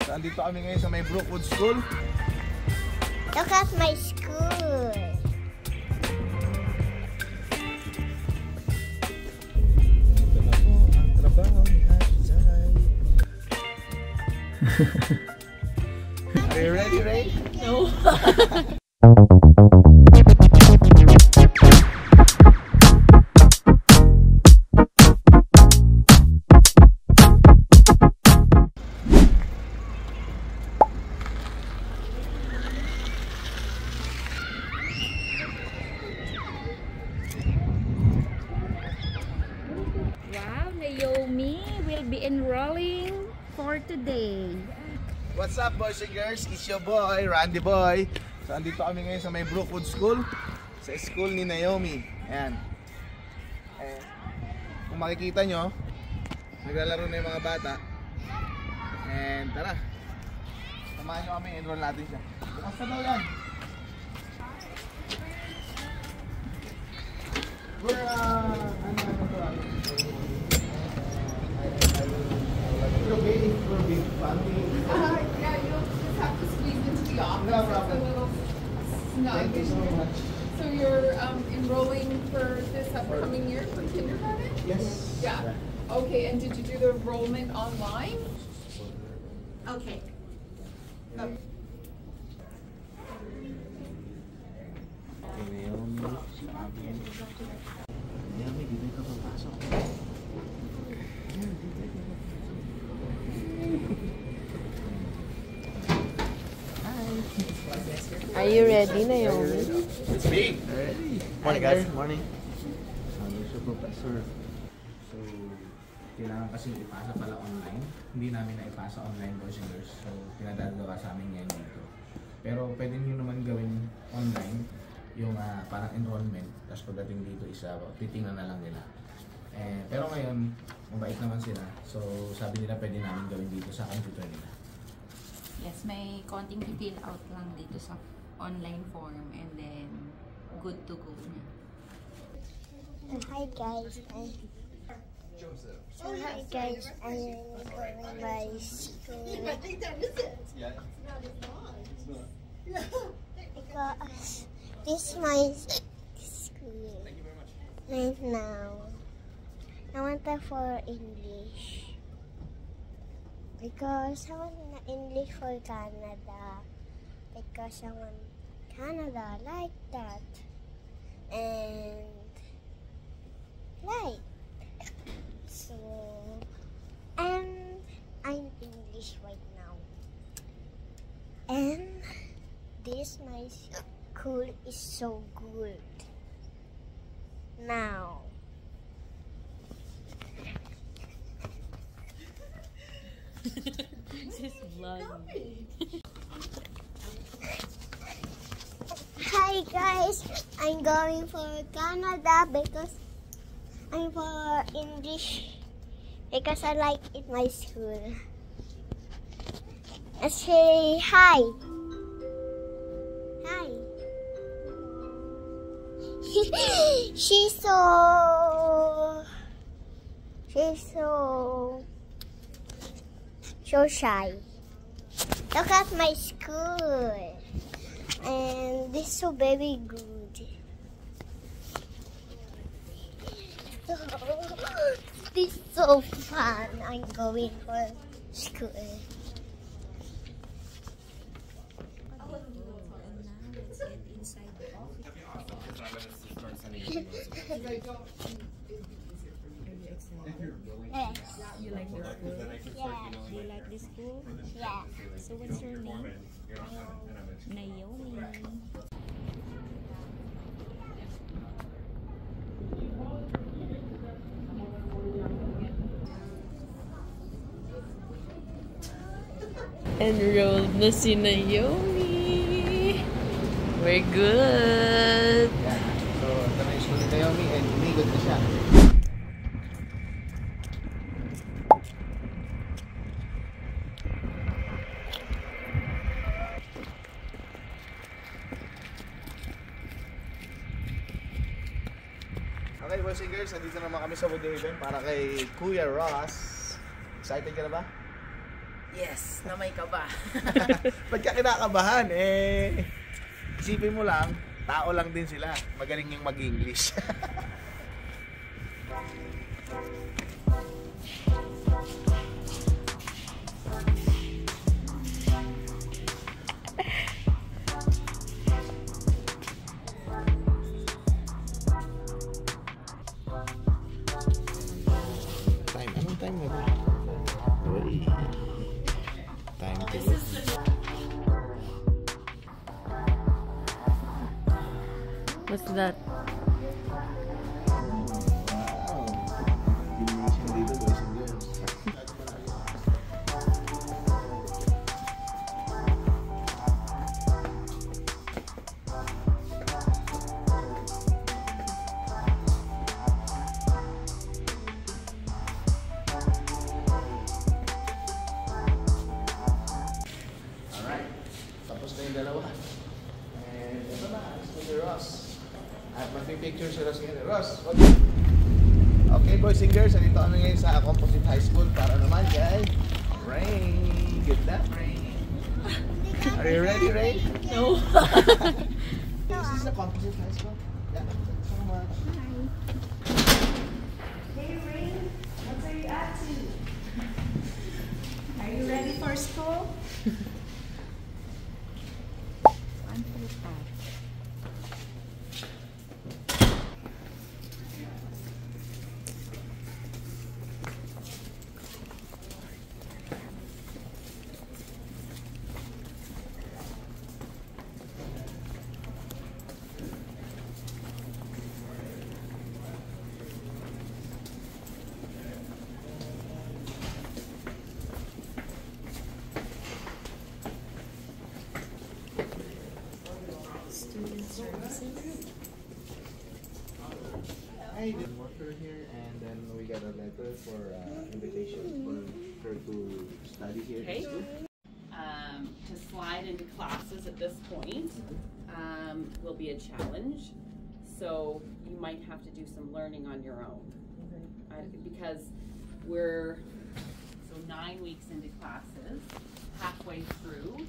So, andito kami ngayon sa may Brookwood School. Look at my school. Ito na po ang trabaho ni Ate Zay. Are you ready, Ray? No. Wow, Naomi will be enrolling for today. What's up, boys and girls? It's your boy, Randy Boy. So, andito kami ngayon sa may Brookwood School. Sa school ni Naomi. Ayan. Kung makikita nyo, naglalaro na yung mga bata. And tara, samahan nyo kami, enroll natin siya. Bukas na daw yan. We're, Yeah, you'll just have to squeeze into the office. No problem. It's a little snug. Thank you so much. So you're enrolling for this upcoming year for kindergarten? Yes. Yeah. Okay, and did you do the enrollment online? Okay. Okay, Naomi, sabi Naomi, dito ka papasok. Are you ready, Naomi? It's me. Ready. Morning, guys. Morning. So, Professor. So, kailangan kasi ipasa pala online. Hindi namin na ipasa online, boys and girls. So, pinadagawa sa amin ngayon dito. Pero pwede nyo naman gawin online yung parang enrollment. Tapos pagdating dito isa, titingnan na lang nila. Pero ngayon, mabait naman sila. So, sabi nila pwede namin gawin dito sa computer nila. Yes, may konting fill out lang dito sa online form and then good to go na. Hi guys. Hi guys. I'm going to my school. Because this is my school. Right now. I want that for English. Because I want English for Canada. Because I want Canada like that. And like. So, and I'm English right now. And this my school is so good. Now. This vlog. Hi guys, I'm going for Canada because I'm for English because I like it my school. I say hi. Hi. She's so shy. Look at my school. And this is so very good. This is so fun. I'm going for school. Yes. You like the school? Yeah. Do you like the school? Yeah. So what's your name? Naomi. Enrolled na si Naomi. We're good. Yan. So, ito na yung school ni Naomi and umigod na siya. Okay, boys and girls, nandito naman kami sa Woodhaven para kay Kuya Ross. Excited ka na ba? Yes, na may kaba. Ba't ka kinakabahan? Isipin mo lang, tao lang din sila. Magaling yung mag-English. Anong time na ba? Uy. Time to go. What's that? Wow. Gymnasium dito, boys and girls. Alright. Tapos na yung dalawa. And ito na, alis ko si Ross. At mag-picture si Ross ngayon. Ross, wag. Okay, boys and girls, nandito kami ngayon sa Composite High School para naman kay Rain. Get that, Rain? Are you ready, Rain? No. This is the Composite High School. Yeah, that's so much. Hey Rain, what are you up to? Are you ready for school? I did water here, and then we got a letter for invitation for her to study here. Okay. To slide into classes at this point will be a challenge. So you might have to do some learning on your own. Because we're 9 weeks into classes, halfway through,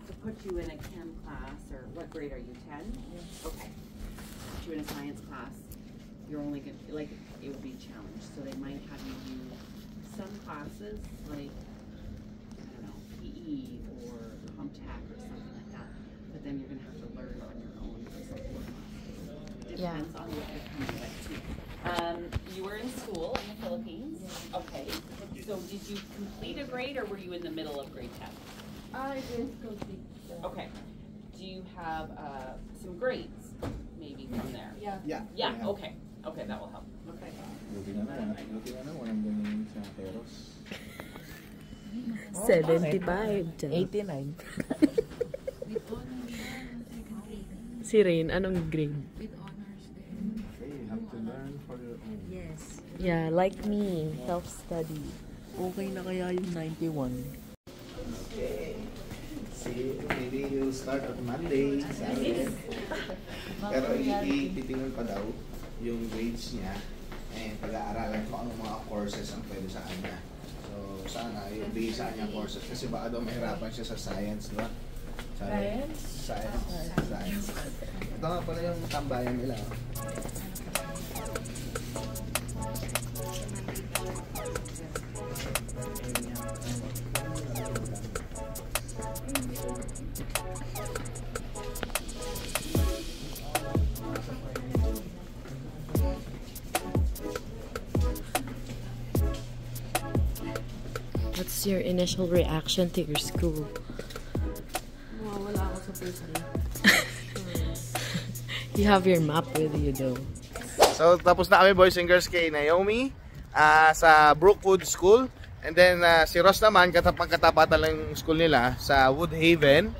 to put you in a chem class, or what grade are you, 10? Okay. Put you in a science class, you're only going to, like, it would be a challenge. So they might have you do some classes, like, I don't know, PE or CompTech or something like that. But then you're going to have to learn on your own for some more classes. It depends on what you're coming with too. You were in school in the Philippines. Okay. So did you complete a grade, or were you in the middle of grade 10? I didn't complete. Okay. Do you have some grades maybe from there? Yeah. Yeah. Okay. Okay, that will help. Okay. Buti na walang ganyan sa Peros. 75. 89. Si Rain, anong grade? With honors din. Okay, you have to learn for your own. Yes. Yeah, like me. Self-study. Okay na kaya yung 91? Okay. See, maybe you'll start on Monday. Sabi. Pero ititingnan pa daw yung grades niya, pag-aaralan ko anong mga courses ang pwede sa kanya. So, sana yung bigay sa kanya courses. Kasi baka daw mahirapan siya sa science, di ba? Science. Ito nga pala yung tambayan nila. What's your initial reaction to your school? Wala ako sa person. You have your map with you though. So, tapos na kami boys and girls kay Naomi sa Brookwood School. And then si Ross naman, katapatan lang yung school nila sa Woodhaven.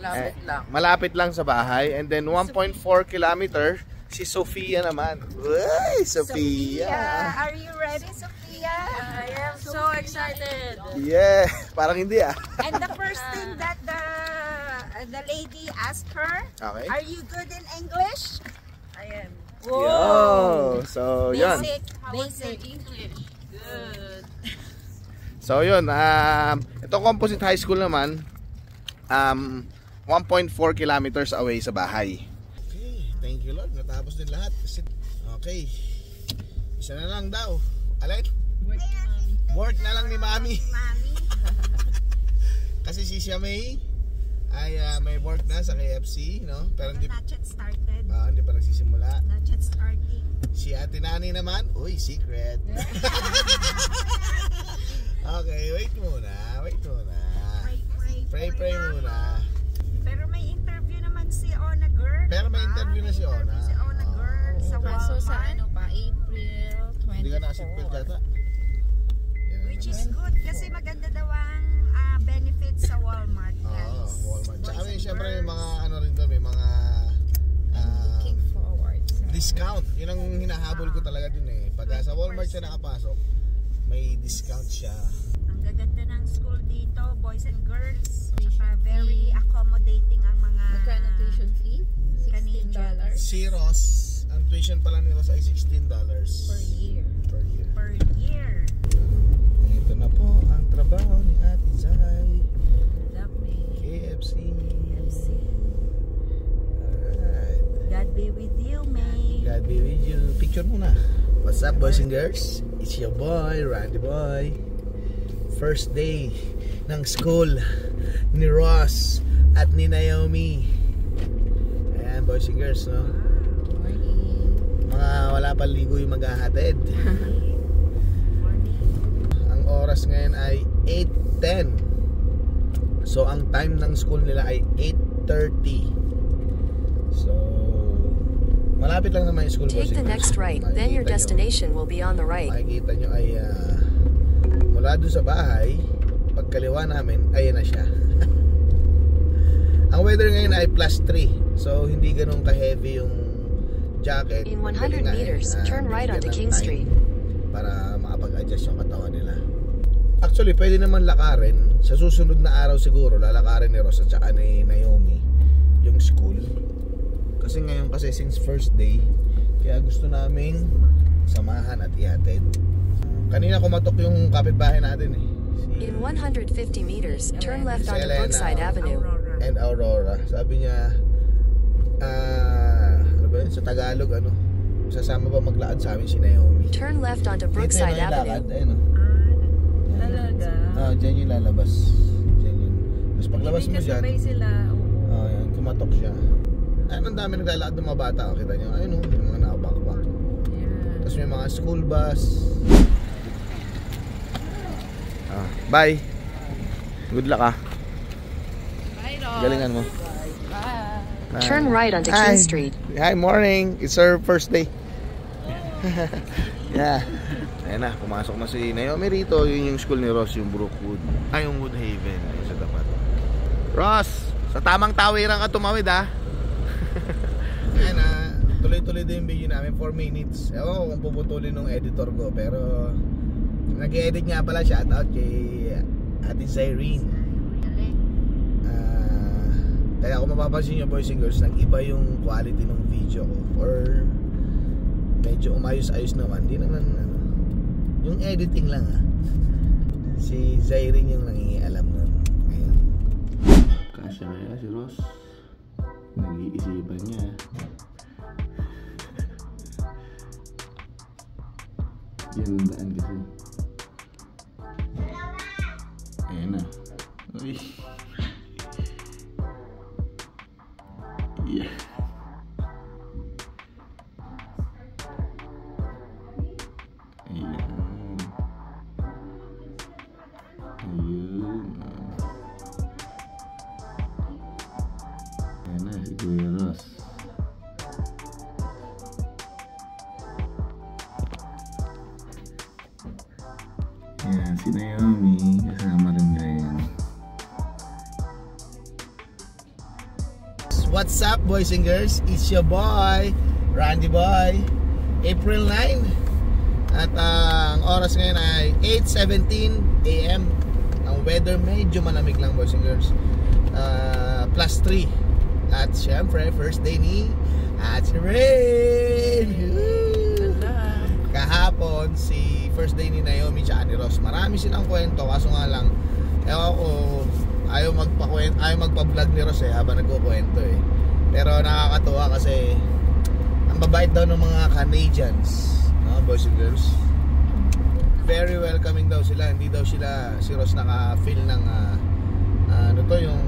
Malapit lang. Malapit lang sa bahay. And then 1.4 kilometer, si Sofia naman. Uy, Sofia! Are you ready, Sophia? I am so excited! Yeah, parang hindi ah. And the first thing that the lady asked her, Okay. are you good in English? I am. Yo! So, yun. Basic. English. Good. So, yun. Ito Ito composite high school naman, 1.4 kilometers away sa bahay. Okay, thank you Lord. Natapos din lahat. Okay. Isa na lang daw. Alin? Work na lang ni Mami. Kasi si Sia May ay may work na sa KFC, no? Pero hindi not yet started. Hindi pa nagsisimula. Not yet starting. Si Ate Nani naman, uy, secret. Okay, wait muna. Pray muna. Pero may interview naman si Ona Girl. Pero may interview na si Ona. Si Ona Girl sa Walmart. So sa ano pa, April 24. Hindi ka nakasipil kata. Which is good kasi maganda daw ang benefits sa Walmart, guys. Walmart. Tsaka may syempre may mga ano rin doon, may mga Looking forward. discount. Yun ang hinahabol ko talaga dun eh. Pag sa Walmart siya nakapasok, may discount siya. Ang gaganda ng school dito, boys and girls. Very accommodating ang mga Magkano tuition fee? $16. Si Ross, ang tuition pala ni Ross ay $16 Per year. per year. Ito na po ang trabaho ni Ate Zay. KFC. Alright. God be with you, May. God be with you. Picture muna. What's up, boys and girls? It's your boy, Randy Boy. First day ng school ni Ross at ni Naomi. Ayan, boys and girls, no? Mga wala pa ligo yung maghahatid. Ang oras ngayon ay 8:10. So, ang time ng school nila ay 8:30. So, malapit lang naman yung school. Take the next right, then your destination will be on the right. Makikita nyo ay mula doon sa bahay, pagkaliwa namin, ayan na siya. Ang weather ngayon ay +3. So, hindi ganun ka-heavy yung jacket. In 100 meters, turn right onto King Street. Para makapag-adjust yung katawan nila. Actually, pwede naman lakarin. Sa susunod na araw siguro, lalakarin ni Ross at saka ni Naomi yung school. Kasi ngayon, kasi since first day, kaya gusto naming samahan at ihatid. Kanina kumatok yung kapitbahay natin eh. In 150 meters, turn left onto Brookside Avenue. And Aurora. Sabi niya, ano ba yun? Sa Tagalog, ano? Sasama ba maglakad sa amin si Naomi? Turn left onto Brookside Avenue. Ayun, no? Talaga? Diyan yung lalabas. Diyan yun. Tapos paglabas mo dyan, sila. yan, kumatok siya. Ayun, ang dami naglalakad ng mga bata. Kita nyo, ayun, no? Yung mga nakabakbak. Tapos may mga school bus. Bye. Good luck ah. Bye, Ross. Galingan mo. Bye. Turn right onto King Street. Hi, morning. It's our first day. Yeah. Ayan na, pumasok na si Naomi rito. Yun yung school ni Ross, yung Brookwood. Ay, yung Woodhaven. Ayun sa tapat. Ross, sa tamang tawiran ka tumawid ah. Ayan na, tuloy-tuloy din yung video namin, 4 minutes. Ewan ko kung puputulin ng editor ko, pero nag-edit nga pala, shoutout kay Ate Zyrene. Kaya kung mapapansin nyo, boys and girls, nag-iba yung quality ng video ko. Or medyo umayos-ayos naman. Di naman, ano, yung editing lang ah. Si Zyrene yung nangingialam nun. Ayan. Kasya kaya si Ross. Nag-iisipan niya. Yan ang daan kasi. Ayan na. Uy. Yeah. Ayan. Ayun. Ayan na si Kuya Ross. Ayan si Naomi. Kasama rin ngayon. What's up, boys and girls? It's your boy, Randy Boy. April 9. At ang oras ngayon ay 8:17 AM. Ang weather medyo malamig lang, boys and girls. +3. At syempre, first day ni Ate Rain. Kahapon, si first day ni Naomi tsaka ni Ross. Marami silang kwento, kaso nga lang Ewan ko, ayaw magpa-vlog ni Ross habang nagkukwento Pero nakakatuwa kasi ang babait daw ng mga Canadians, no, boys and girls. Very welcoming daw sila. Hindi daw sila si Ross naka-feel ng yung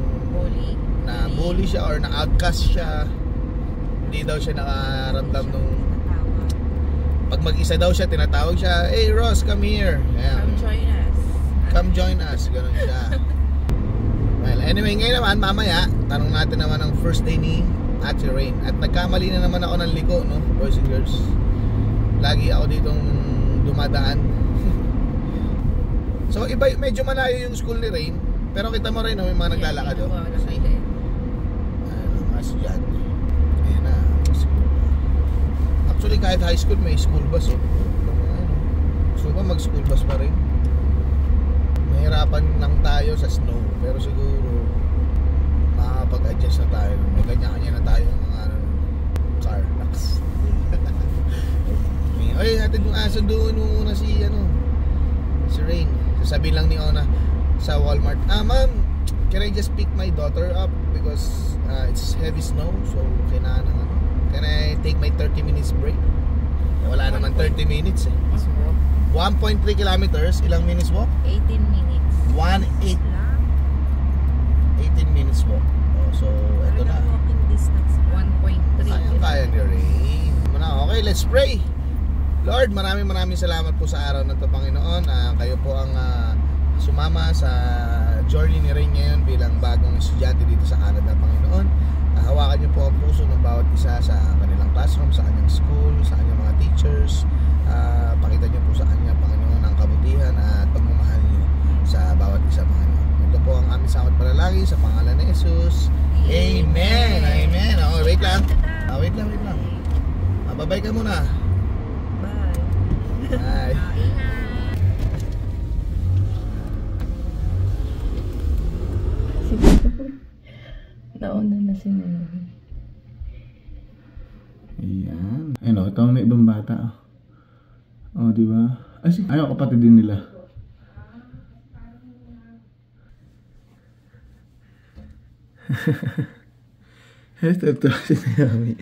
bully siya or na-outcast siya. Hindi daw siya nakaramdam nung pag mag-isa daw siya, tinatawag siya, "Hey Ross, come here." Ayan. Come join us. Ganun siya. Well, anyway, ngayon naman, mamaya, tanong natin naman ang first day ni Ate Rain. At nagkamali na naman ako ng liko, no, boys and girls. Lagi ako ditong dumadaan. So, iba, medyo malayo yung school ni Rain. Pero kita mo rin, may mga naglalakad, mga estudyante. Ayan na, actually, kahit high school, may school bus, So, mag-school bus pa rin. Mahirapan lang tayo sa snow, pero siguro makakapag-adjust na tayo. May kanya-kanya na tayo ng mga car locks. Oy, natin yung aso doon muna si Rain. Sasabihin lang ni Ona sa Walmart, "Ma'am, can I just pick my daughter up because it's heavy snow, so kailangan ng can I take my 30 minutes break?" Wala naman 30 minutes 1.3 kilometers, ilang minutes walk? 18 minutes. 18 minutes walk. So, ito na. Walking distance. 1.3. Kaya ni Rain. Okay, let's pray. Lord, maraming salamat po sa araw na ito, Panginoon. Kayo po ang sumama sa journey ni Rain ngayon bilang bagong estudyante dito sa Canada, Panginoon. Hawakan niyo po ang puso ng bawat isa sa kanilang classroom, sa kanyang school, sa kanyang mga teachers. Pakita niyo po sa kanya, Panginoon, ang kabutihan at pagmamahal niyo sa bawat isa, Panginoon. Ito po ang aming samot panalangin sa pangalan ni Jesus. Amen. Amen. Wait lang. Wait lang. Babay ka muna. Bye. Nauna na si Mami. Ayan. Ayun, ito may ibang bata. Di ba? Ayaw, kapatid din nila. Ito si Mami.